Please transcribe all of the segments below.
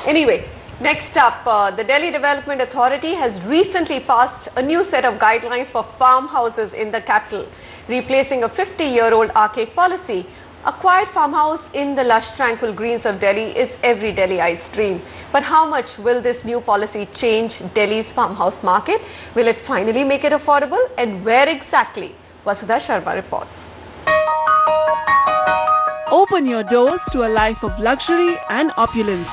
Anyway, next up, the Delhi Development Authority has recently passed a new set of guidelines for farmhouses in the capital, replacing a 50-year-old archaic policy. A quiet farmhouse in the lush, tranquil greens of Delhi is every Delhiite's dream. But how much will this new policy change Delhi's farmhouse market? Will it finally make it affordable? And where exactly? Vasudha Sharma reports. Open your doors to a life of luxury and opulence.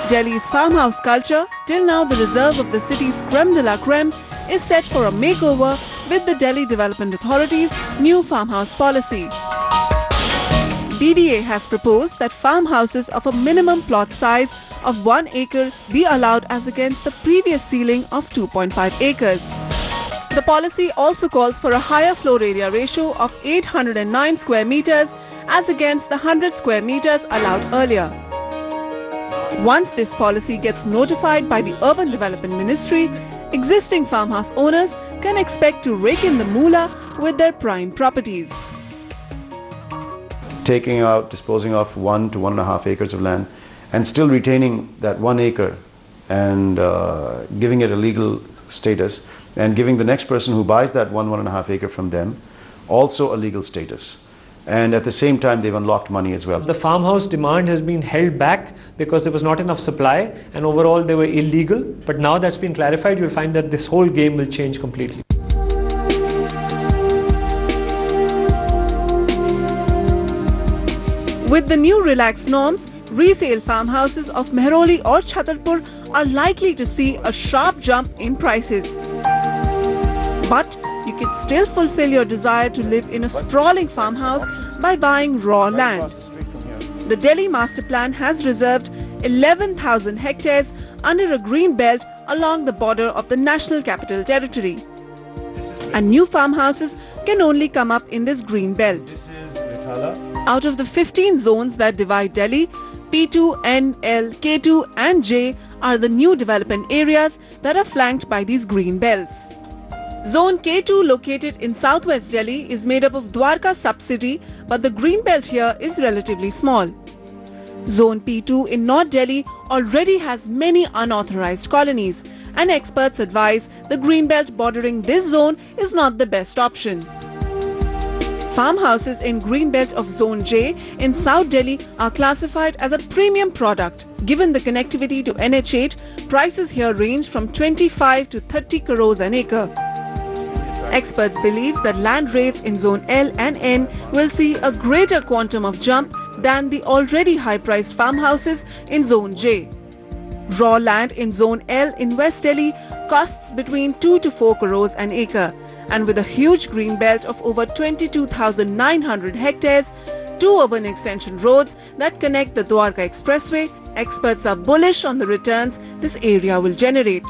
Delhi's farmhouse culture, till now the reserve of the city's creme de la creme, is set for a makeover with the Delhi Development Authority's new farmhouse policy. DDA has proposed that farmhouses of a minimum plot size of 1 acre be allowed as against the previous ceiling of 2.5 acres. The policy also calls for a higher floor area ratio of 809 square meters as against the 100 square meters allowed earlier. Once this policy gets notified by the Urban Development Ministry, existing farmhouse owners can expect to rake in the moolah with their prime properties. Taking out, disposing of 1 to 1.5 acres of land and still retaining that 1 acre and giving it a legal status, and giving the next person who buys that 1.5 acre from them also a legal status. And at the same time, they've unlocked money as well. The farmhouse demand has been held back because there was not enough supply and overall they were illegal. But now that's been clarified, you'll find that this whole game will change completely. With the new relaxed norms, resale farmhouses of Mehroli or Chhatarpur are likely to see a sharp jump in prices. But you can still fulfill your desire to live in a sprawling farmhouse by buying raw land. The Delhi Master Plan has reserved 11,000 hectares under a green belt along the border of the National Capital Territory. And new farmhouses can only come up in this green belt. Out of the 15 zones that divide Delhi, P2, N, L, K2 and J are the new development areas that are flanked by these green belts. Zone K2, located in southwest Delhi, is made up of Dwarka sub-city, but the green belt here is relatively small. Zone P2 in North Delhi already has many unauthorized colonies, and experts advise the green belt bordering this zone is not the best option. Farmhouses in green belt of Zone J in South Delhi are classified as a premium product. Given the connectivity to NH8, prices here range from 25 to 30 crores an acre. Experts believe that land rates in Zone L and N will see a greater quantum of jump than the already high-priced farmhouses in Zone J. Raw land in Zone L in West Delhi costs between 2 to 4 crores an acre, and with a huge green belt of over 22,900 hectares, 2 urban extension roads that connect the Dwarka Expressway, experts are bullish on the returns this area will generate.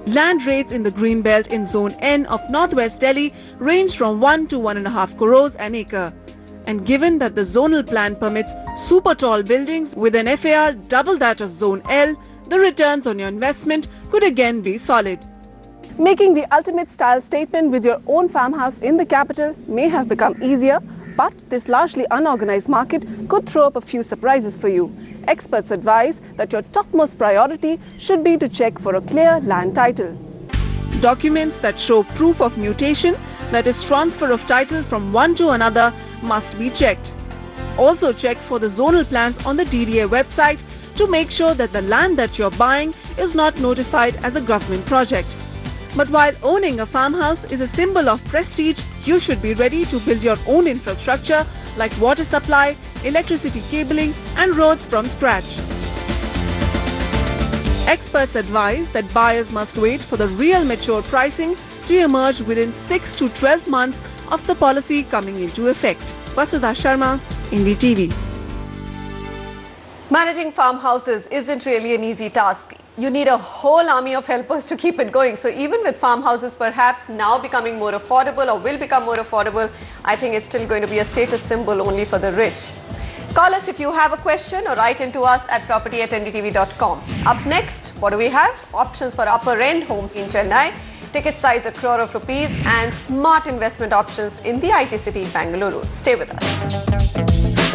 Land rates in the green belt in Zone N of Northwest Delhi range from 1 to 1.5 crores an acre. And given that the zonal plan permits super tall buildings with an FAR double that of Zone L, the returns on your investment could again be solid. Making the ultimate style statement with your own farmhouse in the capital may have become easier, but this largely unorganized market could throw up a few surprises for you. Experts advise that your topmost priority should be to check for a clear land title. Documents that show proof of mutation, that is transfer of title from one to another, must be checked. Also check for the zonal plans on the DDA website to make sure that the land that you're buying is not notified as a government project. But while owning a farmhouse is a symbol of prestige, you should be ready to build your own infrastructure like water supply, electricity cabling and roads from scratch. Experts advise that buyers must wait for the real mature pricing to emerge within 6 to 12 months of the policy coming into effect. Vasudha Sharma, Indie TV. Managing farmhouses isn't really an easy task. You need a whole army of helpers to keep it going. So even with farmhouses perhaps now becoming more affordable or will become more affordable, I think it's still going to be a status symbol only for the rich. Call us if you have a question or write into us at property@ndtv.com. Up next, what do we have? Options for upper end homes in Chennai, ticket size ₹1 crore and smart investment options in the IT city Bangalore. Stay with us.